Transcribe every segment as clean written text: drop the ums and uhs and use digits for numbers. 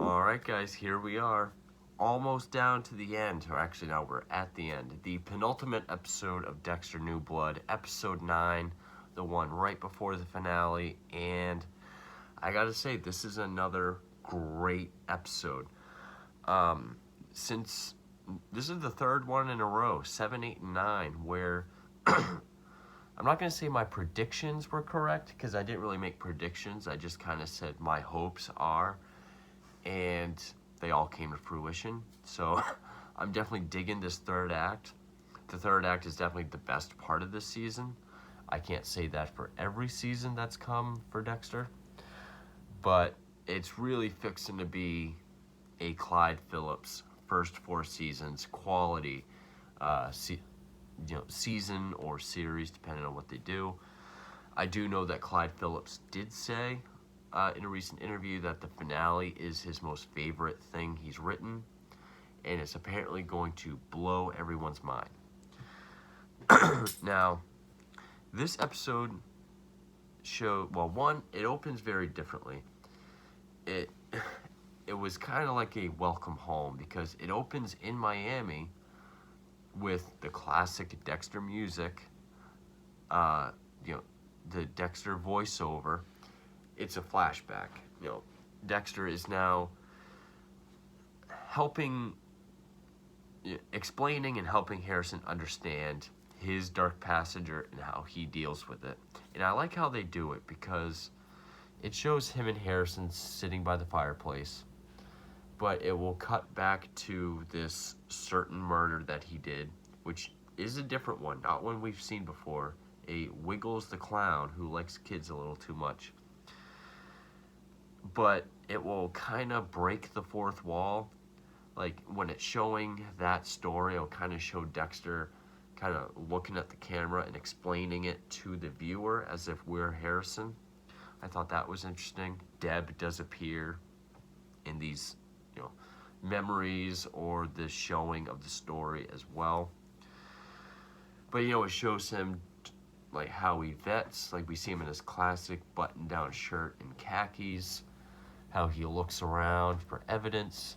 Alright guys, here we are. Almost down to the end, or actually now we're at the end. The penultimate episode of Dexter New Blood, episode 9, the one right before the finale, and I gotta say, this is another great episode. Since this is the third one in a row, 7, 8, and 9, where I'm not going to say my predictions were correct, because I didn't really make predictions. I just kind of said my hopes are, and they all came to fruition. So I'm definitely digging this third act. The third act is definitely the best part of this season. I can't say that for every season that's come for Dexter, but it's really fixing to be a Clyde Phillips first 4 seasons quality season or series, depending on what they do. I do know that Clyde Phillips did say in a recent interview that the finale is his most favorite thing he's written, and it's apparently going to blow everyone's mind. Now, this episode it opens very differently. It was kind of like a welcome home, because it opens in Miami with the classic Dexter music, the Dexter voiceover. It's a flashback. Dexter is now explaining and helping Harrison understand his dark passenger and how he deals with it. And I like how they do it, because it shows him and Harrison sitting by the fireplace, but it will cut back to this certain murder that he did, which is a different one, not one we've seen before. A Wiggles the clown who likes kids a little too much. But it will kind of break the fourth wall. Like, when it's showing that story, it'll kind of show Dexter kind of looking at the camera and explaining it to the viewer as if we're Harrison. I thought that was interesting. Deb does appear in these memories or the showing of the story as well. But it shows him like how he vets, like we see him in his classic button-down shirt and khakis, how he looks around for evidence,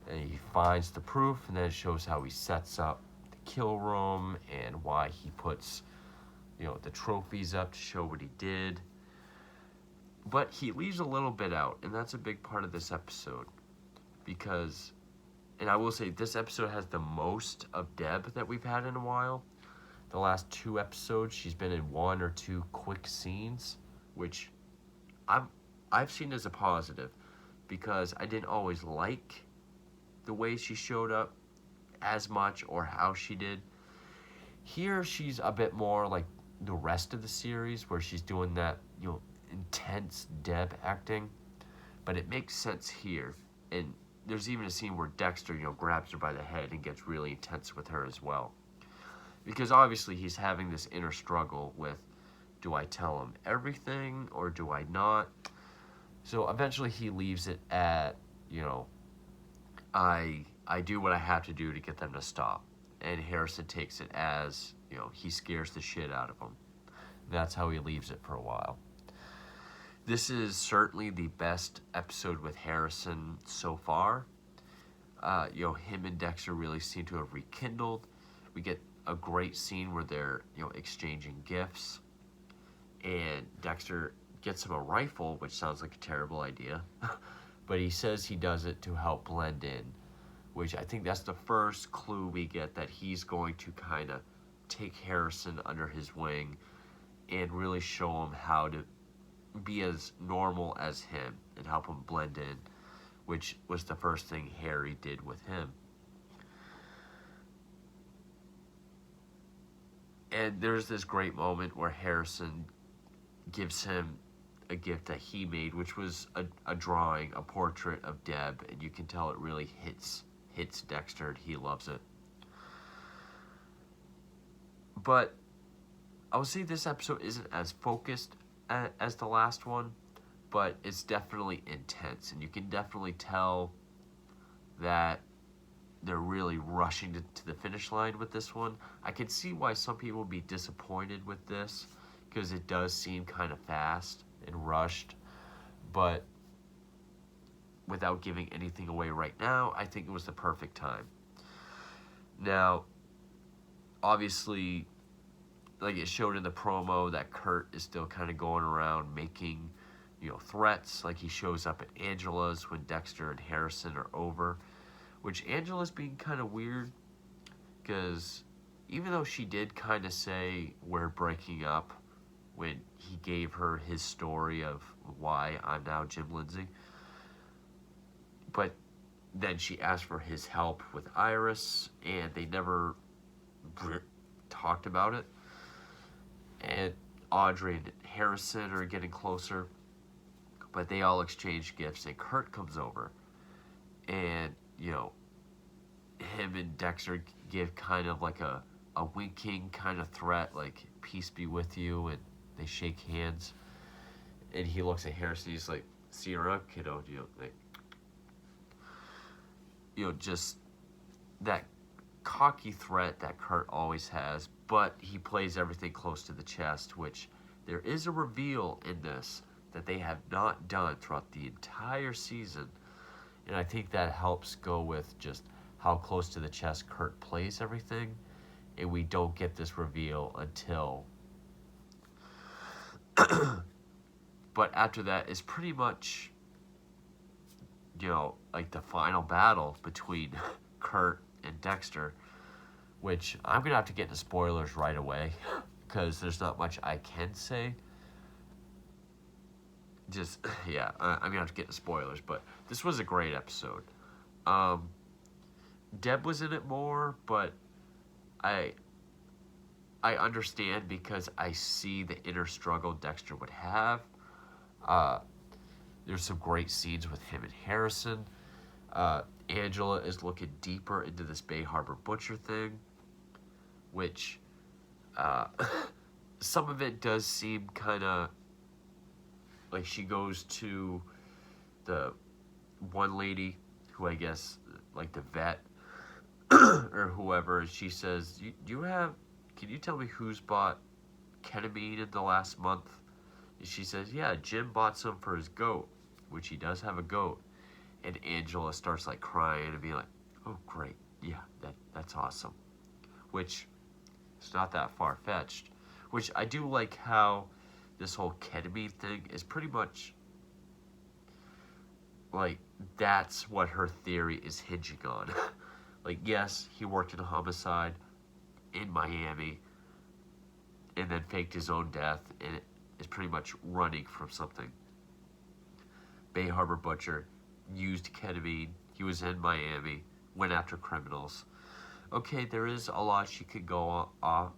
and he finds the proof, and then it shows how he sets up the kill room and why he puts the trophies up to show what he did. But he leaves a little bit out, and that's a big part of this episode. Because, and I will say, this episode has the most of Deb that we've had in a while. The last 2 episodes, she's been in 1 or 2 quick scenes, which I've seen as a positive, because I didn't always like the way she showed up as much or how she did. Here, she's a bit more like the rest of the series, where she's doing that, intense Deb acting, but it makes sense here. And there's even a scene where Dexter, grabs her by the head and gets really intense with her as well. Because obviously he's having this inner struggle with, do I tell him everything or do I not? So eventually he leaves it at, I do what I have to do to get them to stop. And Harrison takes it as, he scares the shit out of him. That's how he leaves it for a while. This is certainly the best episode with Harrison so far. Him and Dexter really seem to have rekindled. We get a great scene where they're, exchanging gifts. And Dexter gets him a rifle, which sounds like a terrible idea. But he says he does it to help blend in, which I think that's the first clue we get that he's going to kind of take Harrison under his wing and really show him how to be as normal as him and help him blend in, which was the first thing Harry did with him. And there's this great moment where Harrison gives him a gift that he made, which was a drawing, a portrait of Deb, and you can tell it really hits Dexter. He loves it. But I would say this episode isn't as focused as the last one, but it's definitely intense, and you can definitely tell that they're really rushing to the finish line with this one. I can see why some people would be disappointed with this, because it does seem kind of fast and rushed, but without giving anything away right now, I think it was the perfect time. Now, obviously, like it showed in the promo, that Kurt is still kind of going around making, threats. Like he shows up at Angela's when Dexter and Harrison are over, which Angela's being kind of weird because even though she did kind of say we're breaking up when he gave her his story of why I'm now Jim Lindsay, but then she asked for his help with Iris, and they never talked about it. And Audrey and Harrison are getting closer, but they all exchange gifts, and Kurt comes over, and him and Dexter give kind of like a winking kind of threat, like peace be with you, and they shake hands, and he looks at Harrison, he's like, see you around, kiddo. Just that cocky threat that Kurt always has, but he plays everything close to the chest, which there is a reveal in this that they have not done throughout the entire season, and I think that helps go with just how close to the chest Kurt plays everything, and we don't get this reveal until but after that is pretty much like the final battle between Kurt and Dexter, which I'm gonna have to get into spoilers right away because there's not much I can say. I'm gonna have to get into spoilers, but this was a great episode. Deb was in it more, but I understand because I see the inner struggle Dexter would have. There's some great scenes with him and Harrison. Angela is looking deeper into this Bay Harbor Butcher thing, which some of it does seem kind of like she goes to the one lady who I guess like the vet or whoever, and she says, can you tell me who's bought ketamine in the last month? And she says, yeah, Jim bought some for his goat, which he does have a goat. And Angela starts like crying and being like, oh great, yeah, that's awesome. Which is not that far-fetched. Which I do like how this whole ketamine thing is pretty much like that's what her theory is hinging on. Like, yes, he worked in a homicide in Miami and then faked his own death and is pretty much running from something. Bay Harbor Butcher used ketamine. He was in Miami, went after criminals. Okay, there is a lot she could go off,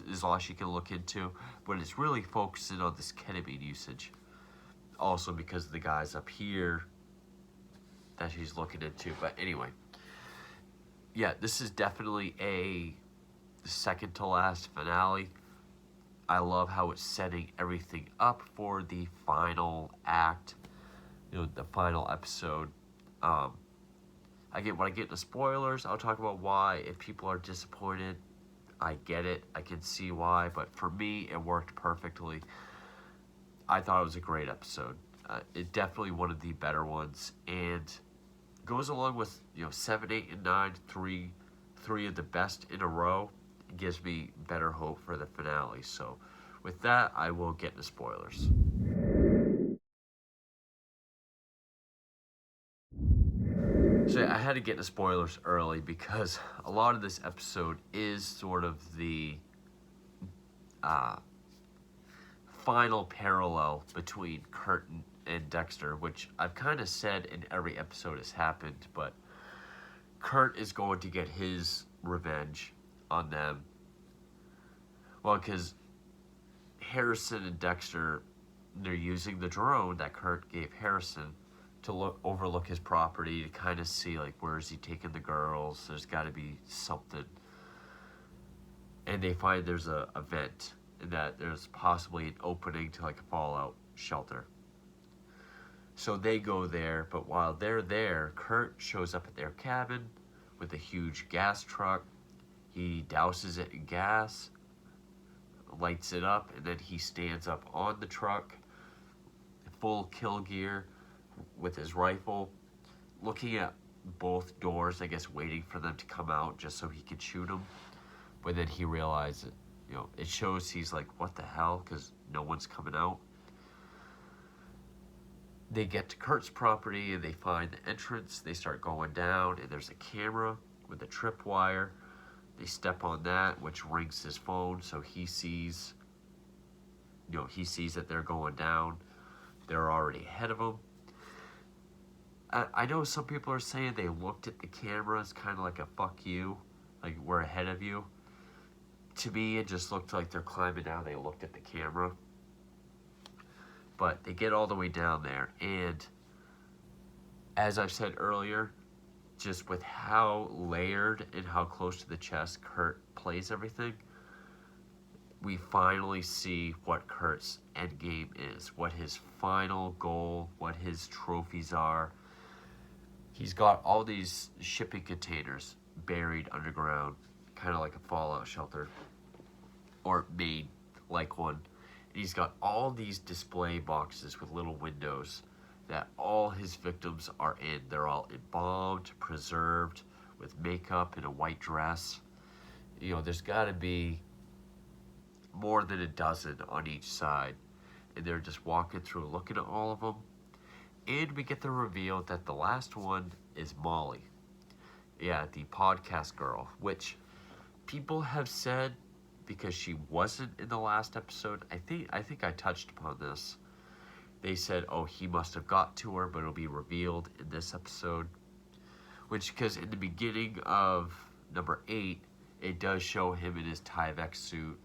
there's a lot she can look into, but it's really focusing on this ketamine usage. Also because of the guys up here that she's looking into. But anyway, yeah, this is definitely a second to last finale. I love how it's setting everything up for the final act, the final episode. When I get into spoilers, I'll talk about why. If people are disappointed, I get it. I can see why. But for me, it worked perfectly. I thought it was a great episode. It definitely one of the better ones, and goes along with 7, 8, and 9, three of the best in a row. It gives me better hope for the finale. So with that, I will get into spoilers. So I had to get into spoilers early because a lot of this episode is sort of the final parallel between Kurt and Dexter, which I've kind of said in every episode has happened, but Kurt is going to get his revenge on them. Well, because Harrison and Dexter, they're using the drone that Kurt gave Harrison to overlook his property to kind of see, like, where is he taking the girls? There's got to be something. And they find there's a vent, and that there's possibly an opening to, like, a fallout shelter. So they go there, but while they're there, Kurt shows up at their cabin with a huge gas truck. He douses it in gas, lights it up, and then he stands up on the truck, full kill gear with his rifle, looking at both doors, I guess waiting for them to come out just so he could shoot them. But then he realized that, it shows he's like, what the hell? Because no one's coming out. They get to Kurt's property and they find the entrance. They start going down and there's a camera with a tripwire. They step on that, which rings his phone, so he sees that they're going down. They're already ahead of him. I know some people are saying they looked at the cameras kind of like a fuck you, like we're ahead of you. To me, it just looked like they're climbing down. They looked at the camera. But they get all the way down there, and as I've said earlier, just with how layered and how close to the chest Kurt plays everything, we finally see what Kurt's end game is, what his final goal, what his trophies are. He's got all these shipping containers buried underground, kind of like a fallout shelter, or made like one. And he's got all these display boxes with little windows that all his victims are in. They're all embalmed, preserved, with makeup and a white dress. There's got to be more than a dozen on each side. And they're just walking through, looking at all of them. And we get the reveal that the last one is Molly. Yeah, the podcast girl, which people have said, because she wasn't in the last episode, I think I touched upon this. They said, oh, he must have got to her, but it'll be revealed in this episode. Which, because in the beginning of number 8, it does show him in his Tyvek suit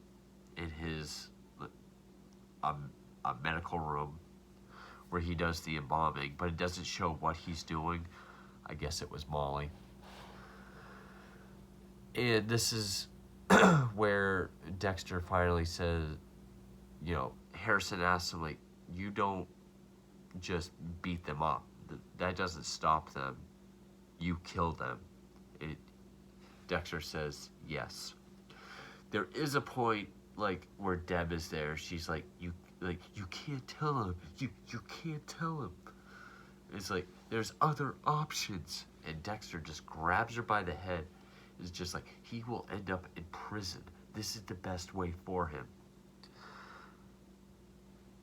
in his a medical room where he does the embalming, but it doesn't show what he's doing. I guess it was Molly. And this is where Dexter finally says, Harrison asks him, like, you don't just beat them up. That doesn't stop them. You kill them. Dexter says, yes. There is a point, like, where Deb is there. She's like, you can't tell him. You can't tell him. It's like, there's other options. And Dexter just grabs her by the head. It's just like, he will end up in prison. This is the best way for him.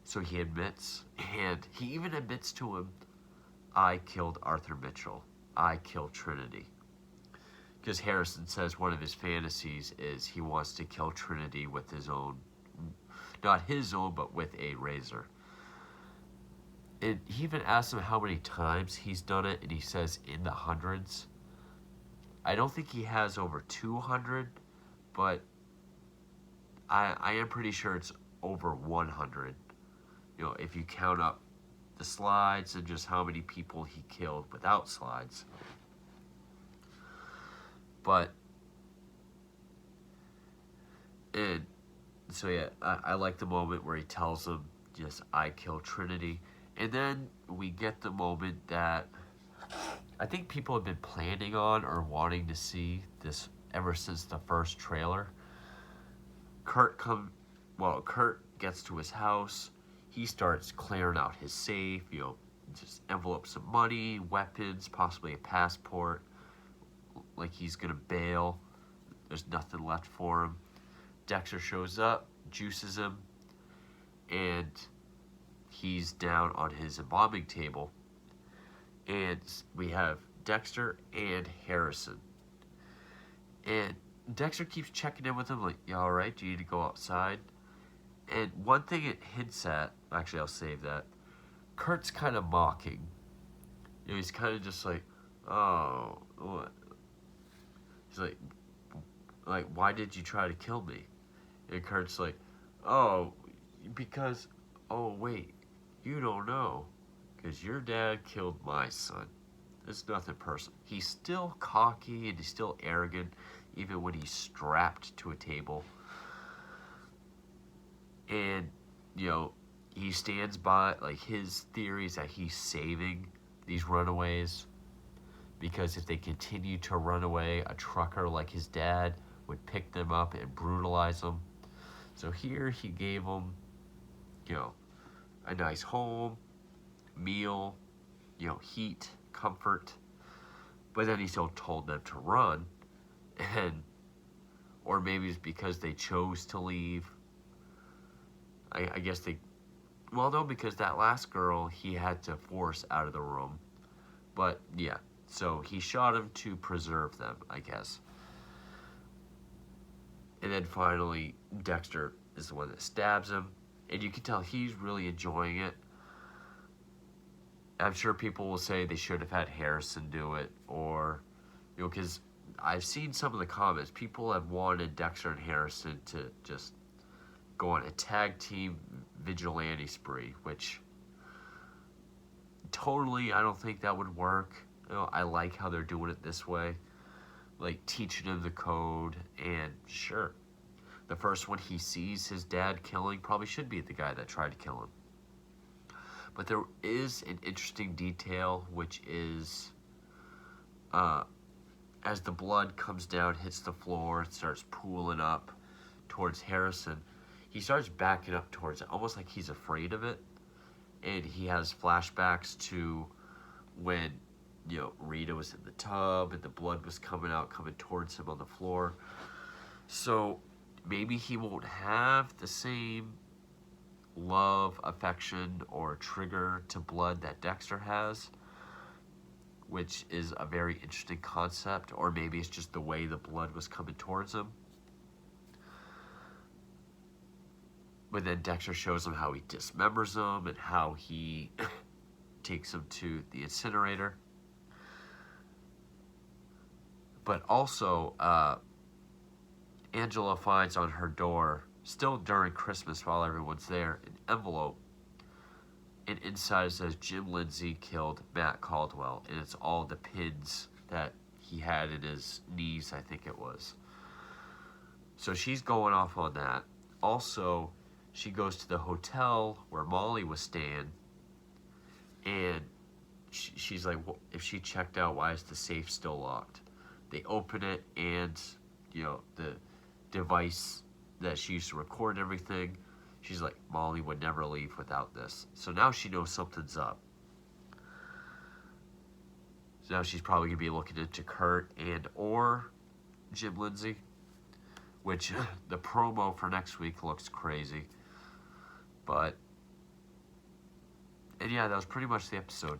So he admits, and he even admits to him, I killed Arthur Mitchell. I killed Trinity. Because Harrison says one of his fantasies is he wants to kill Trinity with his own, not his own, but with a razor. And he even asks him how many times he's done it, and he says in the hundreds. I don't think he has over 200, but I am pretty sure it's over 100. If you count up the slides and just how many people he killed without slides. But, and so yeah, I like the moment where he tells him, just, I killed Trinity. And then we get the moment that I think people have been planning on or wanting to see this ever since the first trailer. Kurt gets to his house. He starts clearing out his safe, just envelopes of money, weapons, possibly a passport. Like he's gonna bail. There's nothing left for him. Dexter shows up, juices him, and he's down on his embalming table. And we have Dexter and Harrison. And Dexter keeps checking in with him, like, you all right? Do you need to go outside? And one thing it hints at, actually I'll save that, Kurt's kind of mocking. He's kind of just like, oh, what? He's like, why did you try to kill me? And Kurt's like, oh, because, oh, wait, you don't know. Because your dad killed my son. It's nothing personal. He's still cocky and he's still arrogant, even when he's strapped to a table. And, he stands by, like, his theory is that he's saving these runaways. Because if they continue to run away, a trucker like his dad would pick them up and brutalize them. So here he gave them, a nice home. meal, heat, comfort. But then he still told them to run, and or maybe it's because they chose to leave. I guess they, well, no, because that last girl he had to force out of the room. But yeah, so he shot him to preserve them, I guess. And then finally, Dexter is the one that stabs him, and you can tell he's really enjoying it. I'm sure people will say they should have had Harrison do it, or, because I've seen some of the comments. People have wanted Dexter and Harrison to just go on a tag team vigilante spree, which totally I don't think that would work. I like how they're doing it this way, like teaching him the code, and sure, the first one he sees his dad killing probably should be the guy that tried to kill him. But there is an interesting detail, which is as the blood comes down, hits the floor, it starts pooling up towards Harrison. He starts backing up towards it, almost like he's afraid of it. And he has flashbacks to when, Rita was in the tub and the blood was coming towards him on the floor. So maybe he won't have the same love, affection, or trigger to blood that Dexter has, which is a very interesting concept. Or maybe it's just the way the blood was coming towards him. But then Dexter shows him how he dismembers him and how he takes him to the incinerator. But also, Angela finds on her door, still during Christmas while everyone's there, an envelope. And inside it says Jim Lindsay killed Matt Caldwell. And it's all the pins that he had in his knees, I think it was. So she's going off on that. Also, she goes to the hotel where Molly was staying, and she's like, well, if she checked out, why is the safe still locked? They open it, and, the device that she used to record everything, she's like, Molly would never leave without this. So now she knows something's up. So now she's probably going to be looking into Kurt and or Jim Lindsay, which the promo for next week looks crazy. And yeah, that was pretty much the episode.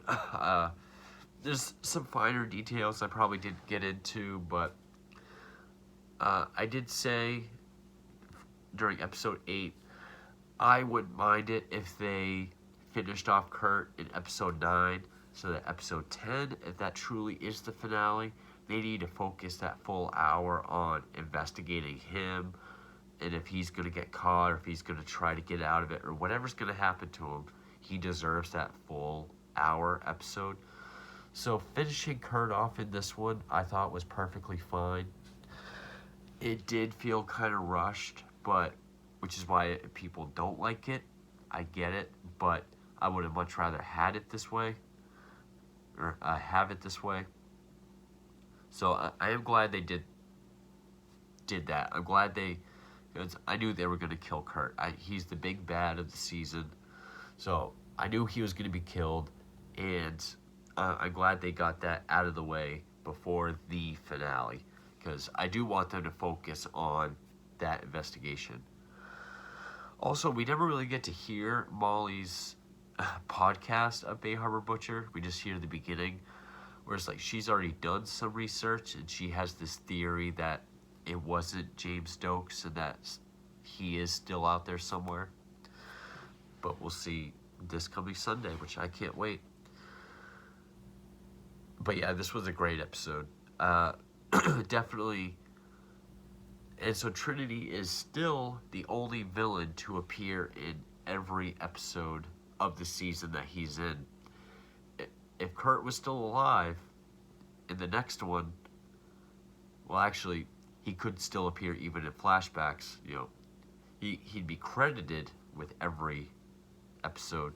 There's some finer details I probably didn't get into, but I did say during episode 8, I wouldn't mind it if they finished off Kurt in episode 9, so that episode 10, if that truly is the finale, they need to focus that full hour on investigating him, and if he's going to get caught, or if he's going to try to get out of it, or whatever's going to happen to him, he deserves that full hour episode. So finishing Kurt off in this one, I thought was perfectly fine. It did feel kind of rushed, but which is why people don't like it. I get it, but I would have much rather had it this way, or have it this way. So I am glad they did that. I'm glad because I knew they were going to kill Kurt. He's the big bad of the season, so I knew he was going to be killed, and I'm glad they got that out of the way before the finale, because I do want them to focus on that investigation. Also, we never really get to hear Molly's podcast of Bay Harbor Butcher. We just hear the beginning, where it's like she's already done some research, and she has this theory that it wasn't James Stokes and that he is still out there somewhere. But we'll see this coming Sunday, which I can't wait. But yeah, this was a great episode. Definitely. And so Trinity is still the only villain to appear in every episode of the season that he's in. If Kurt was still alive in the next one, well, actually, he could still appear even in flashbacks. He'd be credited with every episode,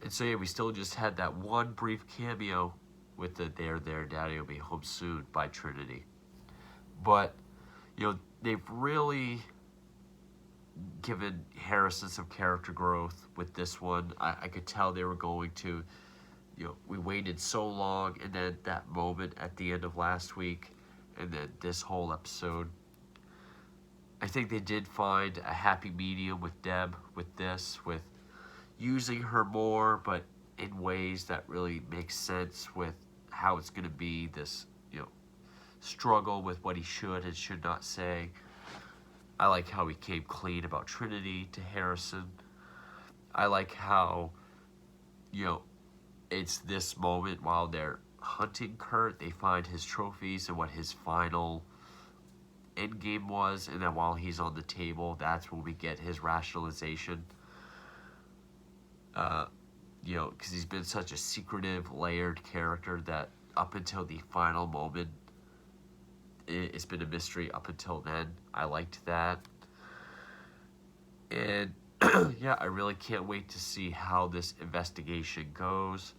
and so yeah, we still just had that one brief cameo with the "There, Daddy will be home soon" by Trinity. But they've really given Harrison some character growth with this one. I could tell they were going to, we waited so long, and then that moment at the end of last week, and then this whole episode. I think they did find a happy medium with Deb with this, with using her more, but in ways that really make sense with how it's going to be this, struggle with what he should and should not say. I like how he came clean about Trinity to Harrison. I like how, it's this moment while they're hunting Kurt, they find his trophies and what his final end game was, and then while he's on the table, that's when we get his rationalization. Because he's been such a secretive, layered character that up until the final moment, it's been a mystery up until then. I liked that. And yeah, I really can't wait to see how this investigation goes.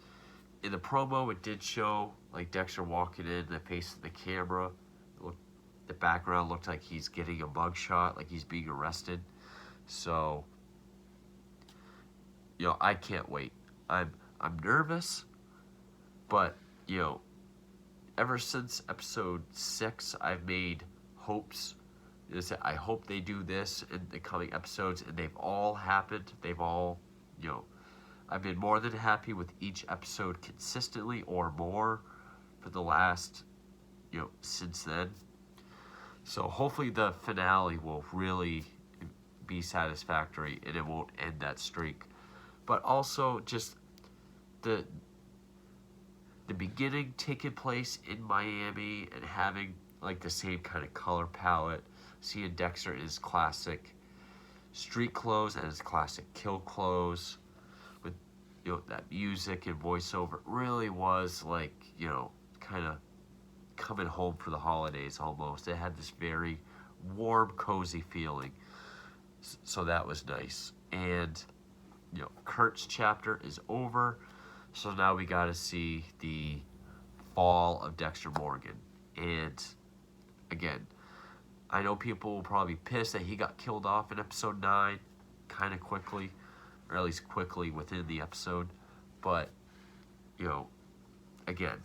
In the promo, it did show like Dexter walking in and facing the camera. The background looked like he's getting a mugshot, like he's being arrested. So, I can't wait. I'm nervous, but ever since episode 6, I've made hopes. I hope they do this in the coming episodes, and they've all happened. They've all, I've been more than happy with each episode consistently or more for the last, since then. So hopefully the finale will really be satisfactory and it won't end that streak. But also just the beginning taking place in Miami and having like the same kind of color palette, seeing Dexter in his classic street clothes and his classic kill clothes with that music and voiceover really was like kind of coming home for the holidays almost. It had this very warm, cozy feeling, so that was nice. And Kurt's chapter is over, so now we got to see the fall of Dexter Morgan. And again, I know people will probably be pissed that he got killed off in episode 9 kind of quickly, or at least quickly within the episode, but again,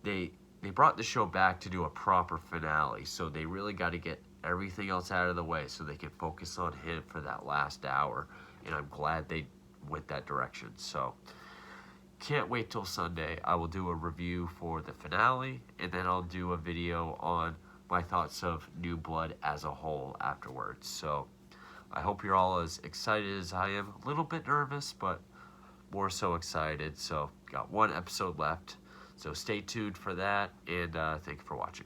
they brought the show back to do a proper finale, so they really got to get everything else out of the way so they can focus on him for that last hour, and I'm glad they went that direction. So can't wait till Sunday. I will do a review for the finale, and then I'll do a video on my thoughts of New Blood as a whole afterwards. So I hope you're all as excited as I am. A little bit nervous, but more so excited. So got one episode left, so stay tuned for that, and thank you for watching.